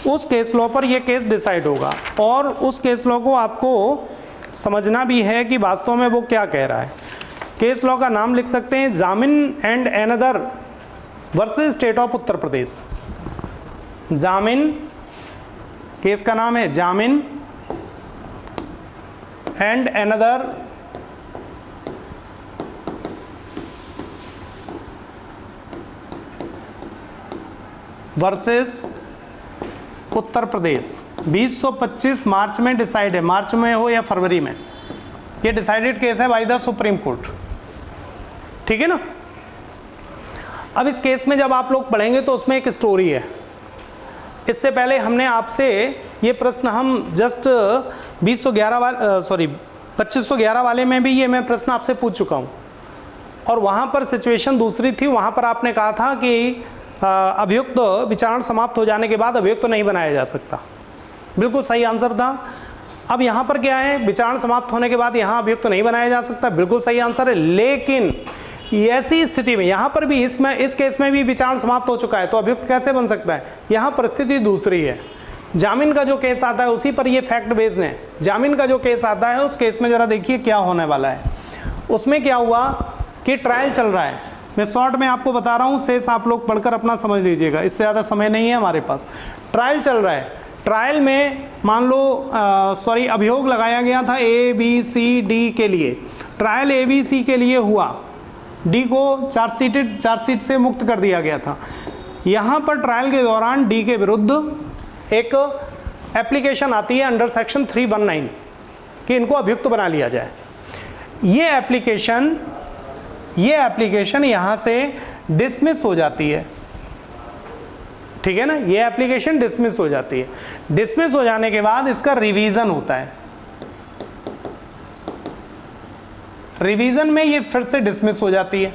उस केस लॉ पर यह केस डिसाइड होगा और उस केस लॉ को आपको समझना भी है कि वास्तव में वो क्या कह रहा है। केस लॉ का नाम लिख सकते हैं, Jamin and another versus state of Uttar Pradesh. Jamin, case का नाम है Jamin and another versus Uttar Pradesh. 2025 मार्च में डिसाइड है, मार्च में हो या फरवरी में, ये डिसाइडेड केस है बाय द सुप्रीम कोर्ट, ठीक है ना। अब इस केस में जब आप लोग पढ़ेंगे तो उसमें एक स्टोरी है। इससे पहले हमने आपसे ये प्रश्न, हम जस्ट 2511 वाले में भी ये मैं प्रश्न आपसे पूछ चुका हूँ, और वहाँ पर सिचुएशन दूसरी थी। वहाँ पर आपने कहा था कि अभियुक्त विचारण समाप्त हो जाने के बाद अभियुक्त नहीं बनाया जा सकता, बिल्कुल सही आंसर था। अब यहाँ पर क्या है, विचारण समाप्त होने के बाद यहाँ अभियुक्त नहीं बनाया जा सकता, बिल्कुल सही आंसर है। लेकिन ऐसी स्थिति में यहाँ पर भी इस केस में भी विचारण समाप्त हो चुका है, तो अभियुक्त कैसे बन सकता है। यहाँ परिस्थिति दूसरी है। जामीन का जो केस आता है उसी पर ये फैक्ट बेस्ड है। जामीन का जो केस आता है उस केस में जरा देखिए क्या होने वाला है। उसमें क्या हुआ कि ट्रायल चल रहा है, मैं शॉर्ट में आपको बता रहा हूँ, शेष आप लोग पढ़कर अपना समझ लीजिएगा, इससे ज़्यादा समय नहीं है हमारे पास। ट्रायल चल रहा है, ट्रायल में मान लो अभियोग लगाया गया था ABCD के लिए। ट्रायल ABC के लिए हुआ, D को चार्जशीट से मुक्त कर दिया गया था। यहाँ पर ट्रायल के दौरान D के विरुद्ध एक एप्लीकेशन आती है अंडर सेक्शन 319 कि इनको अभियुक्त बना लिया जाए। ये एप्लीकेशन यहाँ से डिसमिस हो जाती है, ठीक है ना। ये एप्लीकेशन डिसमिस हो जाती है। डिसमिस हो जाने के बाद इसका रिवीजन होता है। रिवीजन में ये फिर से डिसमिस हो जाती है।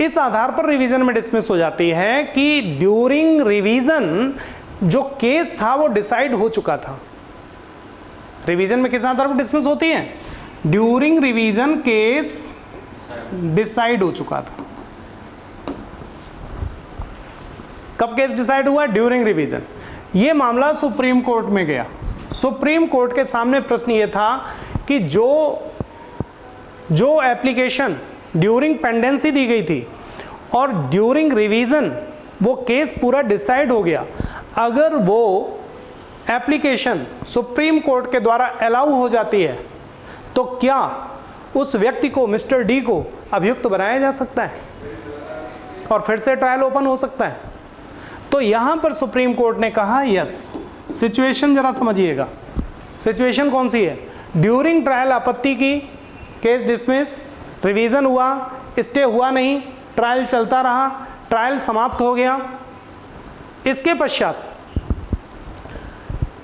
इस आधार पर रिवीजन में डिसमिस हो जाती है कि ड्यूरिंग रिवीजन जो केस था वो डिसाइड हो चुका था। रिवीजन में किस आधार पर डिसमिस होती है, ड्यूरिंग रिवीजन केस डिसाइड हो चुका था। कब केस डिसाइड हुआ, ड्यूरिंग रिवीजन। ये मामला सुप्रीम कोर्ट में गया। सुप्रीम कोर्ट के सामने प्रश्न ये था कि जो एप्लीकेशन ड्यूरिंग पेंडेंसी दी गई थी और ड्यूरिंग रिवीजन वो केस पूरा डिसाइड हो गया, अगर वो एप्लीकेशन सुप्रीम कोर्ट के द्वारा अलाउ हो जाती है तो क्या उस व्यक्ति को, मिस्टर डी को अभियुक्त बनाया जा सकता है और फिर से ट्रायल ओपन हो सकता है। तो यहां पर सुप्रीम कोर्ट ने कहा यस। सिचुएशन जरा समझिएगा, सिचुएशन कौन सी है, ड्यूरिंग ट्रायल आपत्ति की, केस डिसमिस, रिवीजन हुआ, स्टे हुआ नहीं, ट्रायल चलता रहा, ट्रायल समाप्त हो गया। इसके पश्चात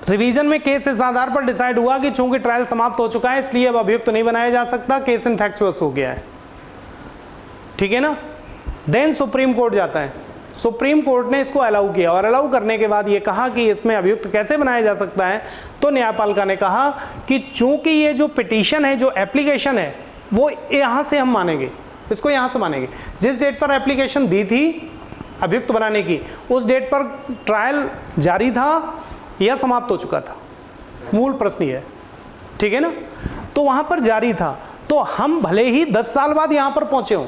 रिवीजन में केस इस आधार पर डिसाइड हुआ कि चूंकि ट्रायल समाप्त हो चुका है इसलिए अब अभियुक्त नहीं बनाया जा सकता, केस इनफैक्चुअस हो गया है, ठीक है ना। देन सुप्रीम कोर्ट जाता है, सुप्रीम कोर्ट ने इसको अलाउ किया और अलाउ करने के बाद ये कहा कि इसमें अभियुक्त कैसे बनाया जा सकता है। तो न्यायपालिका ने कहा कि चूंकि ये जो पिटीशन है, जो एप्लीकेशन है, वो यहाँ से हम मानेंगे, इसको यहाँ से मानेंगे। जिस डेट पर एप्लीकेशन दी थी अभियुक्त बनाने की, उस डेट पर ट्रायल जारी था या समाप्त हो चुका था? मूल प्रश्न ये है, ठीक है ना। तो वहां पर जारी था, तो हम भले ही 10 साल बाद यहां पर पहुंचे हों,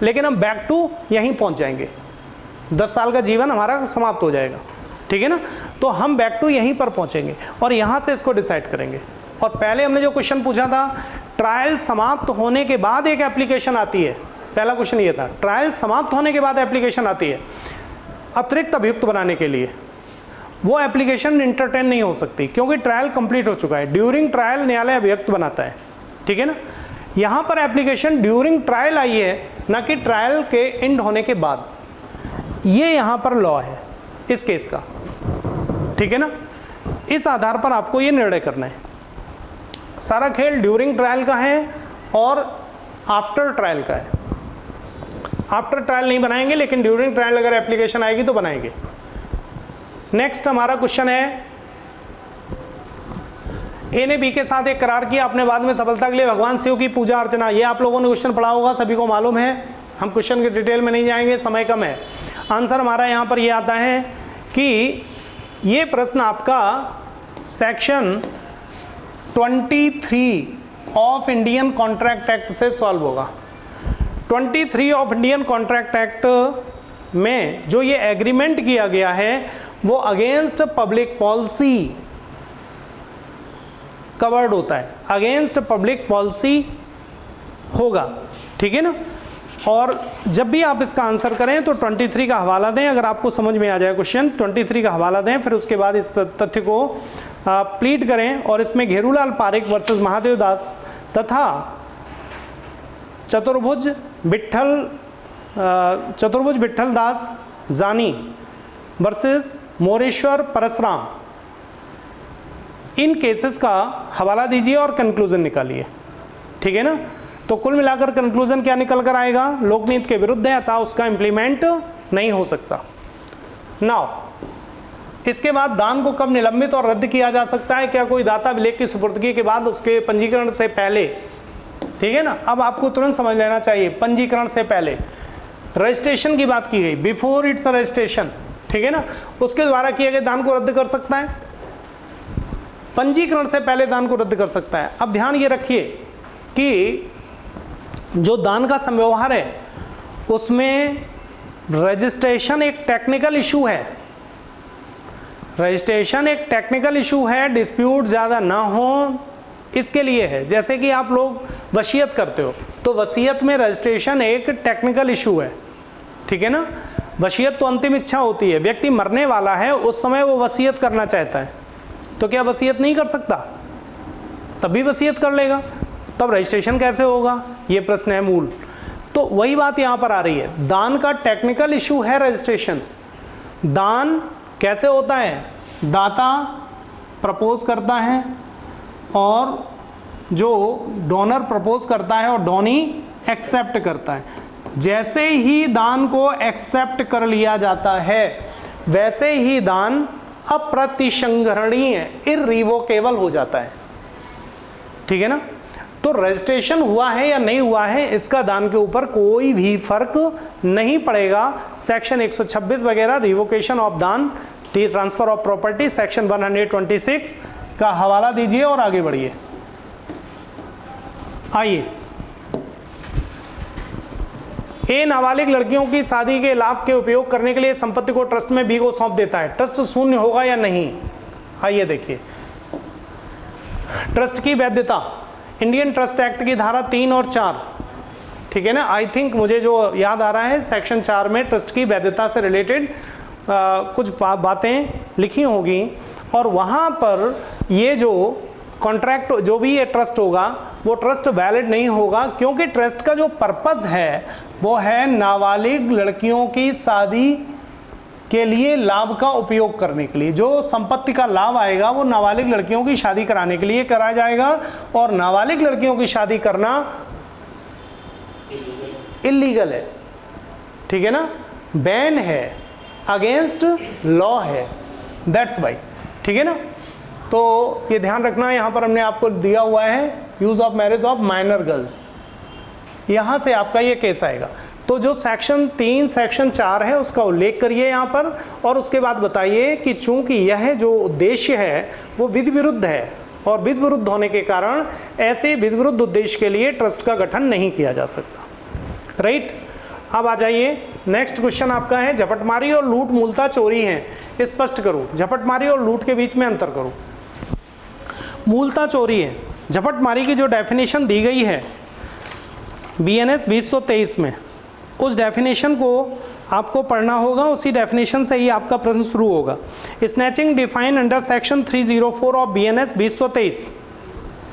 लेकिन हम बैक टू यहीं पहुंच जाएंगे। 10 साल का जीवन हमारा समाप्त हो जाएगा, ठीक है ना। तो हम बैक टू यहीं पर पहुंचेंगे और यहां से इसको डिसाइड करेंगे। और पहले हमने जो क्वेश्चन पूछा था, ट्रायल समाप्त होने के बाद एक एप्लीकेशन आती है, पहला क्वेश्चन ये था, ट्रायल समाप्त होने के बाद एप्लीकेशन आती है अतिरिक्त अभियुक्त बनाने के लिए। वो एप्लीकेशन इंटरटेन नहीं हो सकती क्योंकि ट्रायल कंप्लीट हो चुका है। ड्यूरिंग ट्रायल न्यायालय अभियुक्त बनाता है, ठीक है ना। यहाँ पर एप्लीकेशन ड्यूरिंग ट्रायल आई है, ना कि ट्रायल के एंड होने के बाद। ये यहाँ पर लॉ है इस केस का, ठीक है ना। इस आधार पर आपको ये निर्णय करना है। सारा खेल ड्यूरिंग ट्रायल का है और आफ्टर ट्रायल का है। आफ्टर ट्रायल नहीं बनाएंगे, लेकिन ड्यूरिंग ट्रायल अगर एप्लीकेशन आएगी तो बनाएंगे। नेक्स्ट हमारा क्वेश्चन है, ए ने बी के साथ एक करार किया, अपने बाद में सफलता के लिए भगवान शिव की पूजा अर्चना। ये आप लोगों ने क्वेश्चन पढ़ा होगा, सभी को मालूम है। हम क्वेश्चन के डिटेल में नहीं जाएंगे, समय कम है। आंसर हमारा यहाँ पर ये आता है कि ये प्रश्न आपका section 23 of Indian contract act से सॉल्व होगा। 23 ऑफ इंडियन कॉन्ट्रैक्ट एक्ट में जो ये एग्रीमेंट किया गया है वो अगेंस्ट पब्लिक पॉलिसी कवर्ड होता है, अगेंस्ट पब्लिक पॉलिसी होगा, ठीक है ना। और जब भी आप इसका आंसर करें तो 23 का हवाला दें, अगर आपको समझ में आ जाए क्वेश्चन, 23 का हवाला दें, फिर उसके बाद इस तथ्य को प्लीड करें। और इसमें घेरूलाल पारेख वर्सेस महादेव दास तथा चतुर्भुज विट्ठल दास जानी वर्सेस मोरेश्वर परसराम, इन केसेस का हवाला दीजिए और कंक्लूजन निकालिए, ठीक है ना। तो कुल मिलाकर कंक्लूजन क्या निकल कर आएगा? लोकनीति के विरुद्ध है अतः उसका इंप्लीमेंट नहीं हो सकता। नाउ इसके बाद दान को कब निलंबित और रद्द किया जा सकता है? क्या कोई दाता विलेख की सुपुर्दगी के बाद उसके पंजीकरण से पहले, ठीक है ना। अब आपको तुरंत समझ लेना चाहिए, पंजीकरण से पहले रजिस्ट्रेशन की बात की गई, बिफोर इट्स रजिस्ट्रेशन, ठीक है ना, उसके द्वारा किए गए दान को रद्द कर सकता है, पंजीकरण से पहले दान को रद्द कर सकता है। अब ध्यान ये रखिए कि जो दान का संव्यवहार है उसमें रजिस्ट्रेशन एक टेक्निकल इशू है, रजिस्ट्रेशन एक टेक्निकल इशू है, डिस्प्यूट ज़्यादा ना हो इसके लिए है। जैसे कि आप लोग वसीयत करते हो तो वसीयत में रजिस्ट्रेशन एक टेक्निकल इशू है, ठीक है ना। वसीयत तो अंतिम इच्छा होती है, व्यक्ति मरने वाला है उस समय वो वसीयत करना चाहता है, तो क्या वसीयत नहीं कर सकता? तभी वसीयत कर लेगा, तब रजिस्ट्रेशन कैसे होगा? ये प्रश्न है मूल। तो वही बात यहाँ पर आ रही है, दान का टेक्निकल इशू है रजिस्ट्रेशन। दान कैसे होता है? दाता प्रपोज करता है और जो डोनर प्रपोज करता है और डोनी एक्सेप्ट करता है। जैसे ही दान को एक्सेप्ट कर लिया जाता है वैसे ही दान अप्रतिसंहरणीय, इररिवोकेबल हो जाता है, ठीक है ना। तो रजिस्ट्रेशन हुआ है या नहीं हुआ है इसका दान के ऊपर कोई भी फर्क नहीं पड़ेगा। सेक्शन 126 वगैरह रिवोकेशन ऑफ दान, ट्रांसफर ऑफ प्रॉपर्टी, सेक्शन 126 का हवाला दीजिए और आगे बढ़िए। आइए, ए नाबालिग लड़कियों की शादी के लाभ के उपयोग करने के लिए संपत्ति को ट्रस्ट में बी को सौंप देता है। ट्रस्ट शून्य होगा या नहीं? आइए देखिए, ट्रस्ट की वैधता इंडियन ट्रस्ट एक्ट की धारा 3 और 4, ठीक है ना। आई थिंक मुझे जो याद आ रहा है सेक्शन 4 में ट्रस्ट की वैधता से रिलेटेड कुछ बातें लिखी होगी और वहाँ पर ये जो कॉन्ट्रैक्ट जो भी ये ट्रस्ट होगा वो ट्रस्ट वैलिड नहीं होगा, क्योंकि ट्रस्ट का जो पर्पस है वो है नाबालिग लड़कियों की शादी के लिए लाभ का उपयोग करने के लिए। जो संपत्ति का लाभ आएगा वो नाबालिग लड़कियों की शादी कराने के लिए कराया जाएगा और नाबालिग लड़कियों की शादी करना इलीगल है, ठीक है ना, बैन है, अगेंस्ट लॉ है, दैट्स वाई, ठीक है ना। तो ये ध्यान रखना, यहाँ पर हमने आपको दिया हुआ है use of marriage of minor girls, यहाँ से आपका ये केस आएगा। तो जो सेक्शन 3 सेक्शन 4 है उसका उल्लेख करिए यहाँ पर, और उसके बाद बताइए कि चूंकि यह जो उद्देश्य है वो विधि विरुद्ध है, और विधि विरुद्ध होने के कारण ऐसे विधि विरुद्ध उद्देश्य के लिए ट्रस्ट का गठन नहीं किया जा सकता। राइट, अब आ जाइए नेक्स्ट क्वेश्चन आपका है, झपटमारी और लूट मूलतः चोरी है, स्पष्ट करो। झपटमारी और लूट के बीच में अंतर करो। मूलतः चोरी है, झपटमारी की जो डेफिनेशन दी गई है BNS 2023 में, उस डेफिनेशन को आपको पढ़ना होगा, उसी डेफिनेशन से ही आपका प्रश्न शुरू होगा। Snatching define under section 304 of BNS 2023,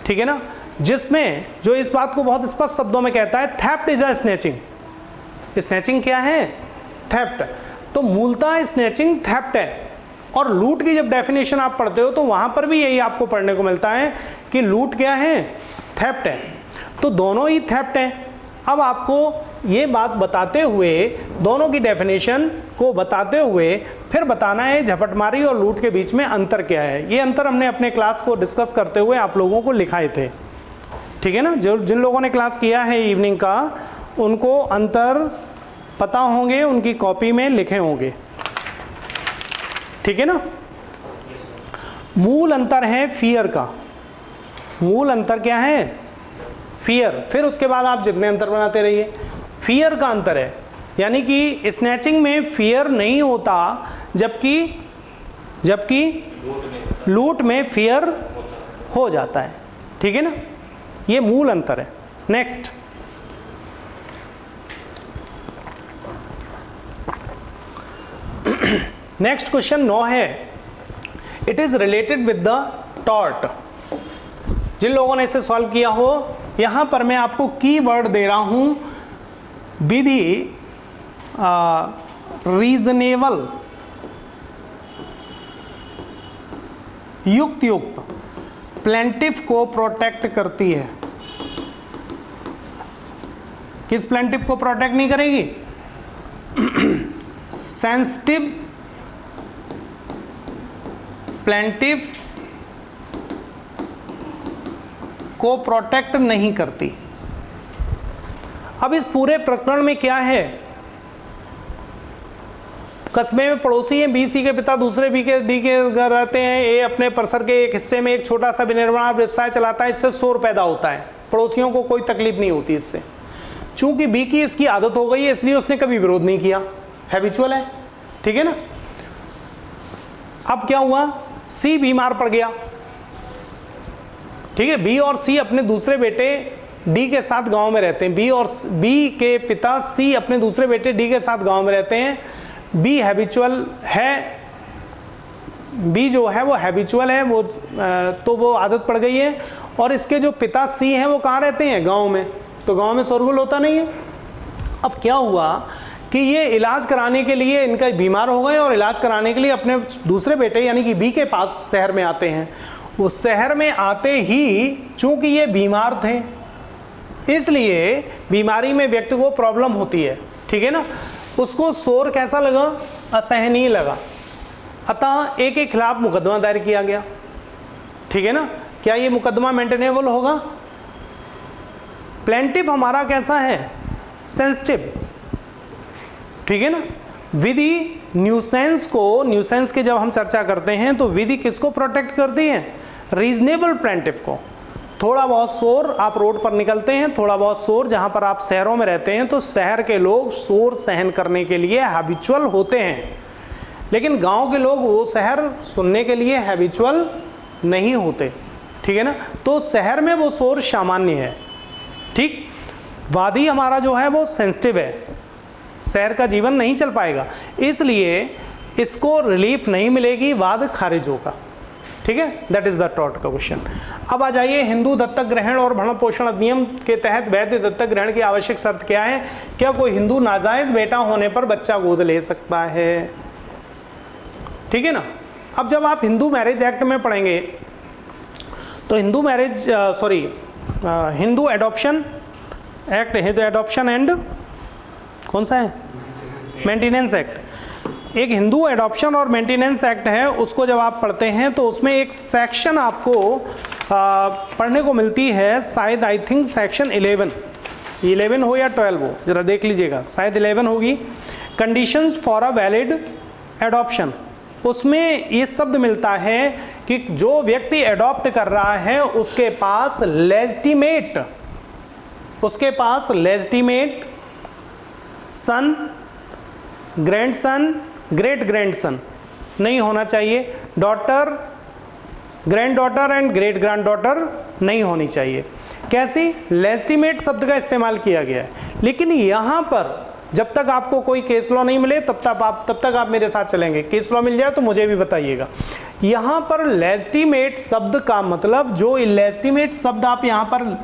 ठीक है ना, जिसमें जो इस बात को बहुत स्पष्ट शब्दों में कहता है, theft is a snatching. Snatching क्या है? थेफ्ट। तो मूलतः स्नैचिंग थेफ्ट है, और लूट की जब डेफिनेशन आप पढ़ते हो तो वहां पर भी यही आपको पढ़ने को मिलता है कि लूट क्या है? थेफ्ट है। तो दोनों ही थेफ्ट है। अब आपको ये बात बताते हुए, दोनों की डेफिनेशन को बताते हुए फिर बताना है झपटमारी और लूट के बीच में अंतर क्या है। ये अंतर हमने अपने क्लास को डिस्कस करते हुए आप लोगों को लिखाए थे, ठीक है ना। जो जिन लोगों ने क्लास किया है इवनिंग का, उनको अंतर पता होंगे, उनकी कॉपी में लिखे होंगे, ठीक है ना। मूल अंतर है फियर का। मूल अंतर क्या है? फियर। फिर उसके बाद आप जितने अंतर बनाते रहिए। फियर का अंतर है, यानी कि स्नैचिंग में फियर नहीं होता, जबकि लूट में फियर हो जाता है, ठीक है ना। ये मूल अंतर है। नेक्स्ट, नेक्स्ट क्वेश्चन 9 है, it is related with the tort. जिन लोगों ने इसे सॉल्व किया हो, यहां पर मैं आपको की वर्ड दे रहा हूं, विधि रीजनेबल, युक्त प्लेंटिफ को प्रोटेक्ट करती है। किस प्लेंटिफ को प्रोटेक्ट नहीं करेगी? सेंसिटिव प्लेंटिफ को प्रोटेक्ट नहीं करती। अब इस पूरे प्रकरण में क्या है? कस्बे में पड़ोसी हैं, बी सी के पिता दूसरे डी के घर रहते हैं। ए अपने परिसर के एक हिस्से में एक छोटा सा विनिर्माण व्यवसाय चलाता है, इससे शोर पैदा होता है, पड़ोसियों को कोई तकलीफ नहीं होती इससे। चूंकि बी की इसकी आदत हो गई है, इसलिए उसने कभी विरोध नहीं किया, हैबिचुअल है, ठीक है ना। अब क्या हुआ? सी बीमार पड़ गया, ठीक है। बी और सी अपने दूसरे बेटे डी के साथ गांव में रहते हैं। बी के पिता सी अपने दूसरे बेटे डी के साथ गांव में रहते हैं। बी हैबिचुअल है, बी जो है वो हैबिचुअल है, वो तो वो आदत पड़ गई है। और इसके जो पिता सी हैं वो कहाँ रहते हैं? गांव में। तो गांव में शोरगुल होता नहीं है। अब क्या हुआ कि ये इलाज कराने के लिए इनका बीमार हो गए, और इलाज कराने के लिए अपने दूसरे बेटे यानी कि बी के पास शहर में आते हैं। वो शहर में आते ही चूंकि ये बीमार थे, इसलिए बीमारी में व्यक्ति को प्रॉब्लम होती है, ठीक है ना। उसको शोर कैसा लगा? असहनीय लगा। अतः एक के खिलाफ मुकदमा दायर किया गया, ठीक है ना। क्या ये मुकदमा मेंटेनेबल होगा? प्लेंटिफ हमारा कैसा है? सेंसिटिव, ठीक है ना। विधि न्यूसेंस को, न्यूसेंस की जब हम चर्चा करते हैं तो विधि किसको प्रोटेक्ट करती है? रीजनेबल प्लेंटिफ को। थोड़ा बहुत शोर, आप रोड पर निकलते हैं, थोड़ा बहुत शोर, जहां पर आप शहरों में रहते हैं तो शहर के लोग शोर सहन करने के लिए हैबिचुअल होते हैं, लेकिन गांव के लोग वो शहर सुनने के लिए हैबिचुअल नहीं होते, ठीक है ना। तो शहर में वो शोर सामान्य है, ठीक। वादी हमारा जो है वो सेंसिटिव है, शहर का जीवन नहीं चल पाएगा, इसलिए इसको रिलीफ नहीं मिलेगी, वाद खारिज होगा, ठीक है। दैट इज द टॉर्ट का क्वेश्चन। अब आ जाइए, हिंदू दत्तक ग्रहण और भरण पोषण अधिनियम के तहत वैध दत्तक ग्रहण की आवश्यक शर्त क्या है? क्या कोई हिंदू नाजायज बेटा होने पर बच्चा गोद ले सकता है, ठीक है ना। अब जब आप हिंदू मैरिज एक्ट में पढ़ेंगे तो Hindu marriage Hindu adoption act है, तो एडॉप्शन एंड कौन सा है? Maintenance act. एक हिंदू एडॉप्शन और मेंटेनेंस एक्ट है, उसको जब आप पढ़ते हैं तो उसमें एक सेक्शन आपको पढ़ने को मिलती है, शायद आई थिंक सेक्शन 11, 11 हो या 12 हो, जरा देख लीजिएगा, शायद 11 होगी। Conditions for a valid adoption, उसमें ये शब्द मिलता है कि जो व्यक्ति एडॉप्ट कर रहा है उसके पास लेजिटिमेट सन, ग्रैंडसन, ग्रेट ग्रैंडसन नहीं होना चाहिए, daughter, grand daughter and great grand daughter नहीं होनी चाहिए। कैसी? लेजिटिमेट शब्द का इस्तेमाल किया गया है, लेकिन यहाँ पर जब तक आपको कोई केस लॉ नहीं मिले तब तक आप मेरे साथ चलेंगे। केस लॉ मिल जाए तो मुझे भी बताइएगा। यहाँ पर लेजिटिमेट शब्द का मतलब, जो इलेजिटिमेट शब्द आप यहाँ पर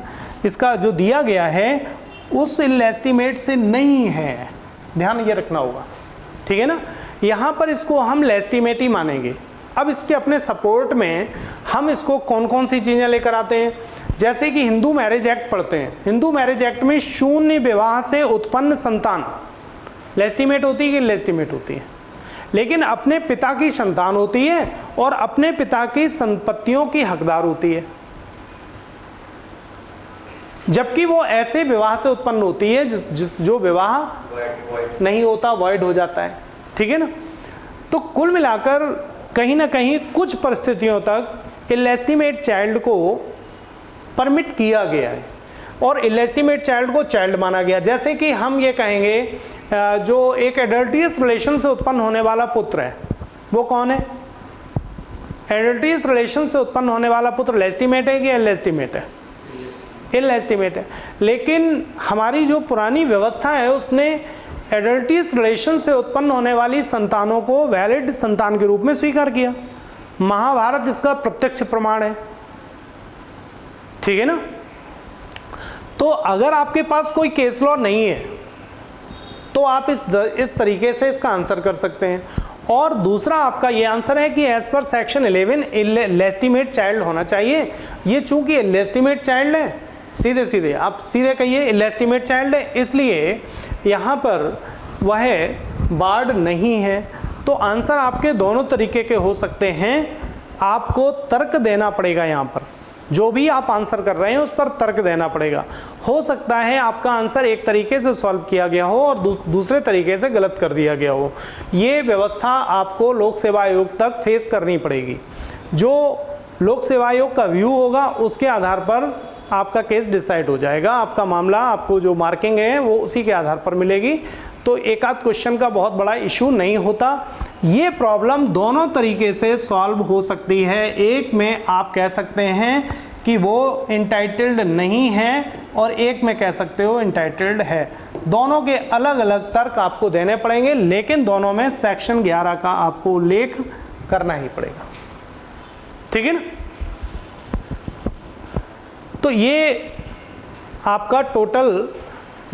इसका जो दिया गया है उस इलेजिटिमेट से नहीं है, ध्यान ये रखना होगा, ठीक है ना। यहाँ पर इसको हम लेजिटिमेट ही मानेंगे। अब इसके अपने सपोर्ट में हम इसको कौन कौन सी चीज़ें लेकर आते हैं, जैसे कि हिंदू मैरिज एक्ट पढ़ते हैं। हिंदू मैरिज एक्ट में शून्य विवाह से उत्पन्न संतान लेजिटिमेट होती है कि इलेजिटिमेट होती है, लेकिन अपने पिता की संतान होती है और अपने पिता की संपत्तियों की हकदार होती है, जबकि वो ऐसे विवाह से उत्पन्न होती है जो विवाह नहीं होता, वॉइड हो जाता है, ठीक है ना। तो कुल मिलाकर कहीं ना कहीं कुछ परिस्थितियों तक इलेजिटिमेट चाइल्ड को परमिट किया गया है और इलेजिटिमेट चाइल्ड को चाइल्ड माना गया। जैसे कि हम ये कहेंगे जो एक एडल्टियस रिलेशन से उत्पन्न होने वाला पुत्र है वो कौन है? एडल्टियस रिलेशन से उत्पन्न होने वाला पुत्र लेजिटिमेट है कि इलेजिटिमेट है? इलेजिटिमेट है। लेकिन हमारी जो पुरानी व्यवस्था है उसने एडल्टियस रिलेशन से उत्पन्न होने वाली संतानों को वैलिड संतान के रूप में स्वीकार किया। महाभारत इसका प्रत्यक्ष प्रमाण है, ठीक है ना। तो अगर आपके पास कोई केस लॉ नहीं है तो आप इस तरीके से इसका आंसर कर सकते हैं। और दूसरा आपका ये आंसर है कि as per section 11 legitimate child होना चाहिए। ये चूंकि लेजिटिमेट चाइल्ड है, सीधे आप सीधे कहिए लेजिटिमेट चाइल्ड है, इसलिए यहाँ पर वह बार्ड नहीं है। तो आंसर आपके दोनों तरीके के हो सकते हैं, आपको तर्क देना पड़ेगा। यहाँ पर जो भी आप आंसर कर रहे हैं उस पर तर्क देना पड़ेगा। हो सकता है आपका आंसर एक तरीके से सॉल्व किया गया हो और दूसरे तरीके से गलत कर दिया गया हो। ये व्यवस्था आपको लोक सेवा आयोग तक फेस करनी पड़ेगी। जो लोक सेवा आयोग का व्यू होगा उसके आधार पर आपका केस डिसाइड हो जाएगा। आपका मामला, आपको जो मार्किंग है वो उसी के आधार पर मिलेगी। तो एक आध क्वेश्चन का बहुत बड़ा इशू नहीं होता। ये प्रॉब्लम दोनों तरीके से सॉल्व हो सकती है। एक में आप कह सकते हैं कि वो इंटाइटल्ड नहीं है और एक में कह सकते हो इंटाइटल्ड है। दोनों के अलग अलग तर्क आपको देने पड़ेंगे, लेकिन दोनों में सेक्शन 11 का आपको उल्लेख करना ही पड़ेगा, ठीक है ना। तो ये आपका टोटल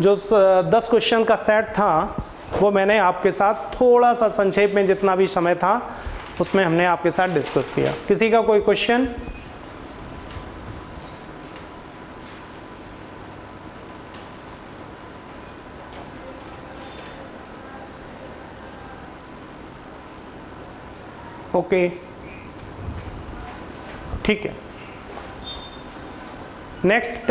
जो 10 क्वेश्चन का सेट था वो मैंने आपके साथ थोड़ा सा संक्षेप में, जितना भी समय था उसमें हमने आपके साथ डिस्कस किया। किसी का कोई क्वेश्चन? ओके, ठीक है। नेक्स्ट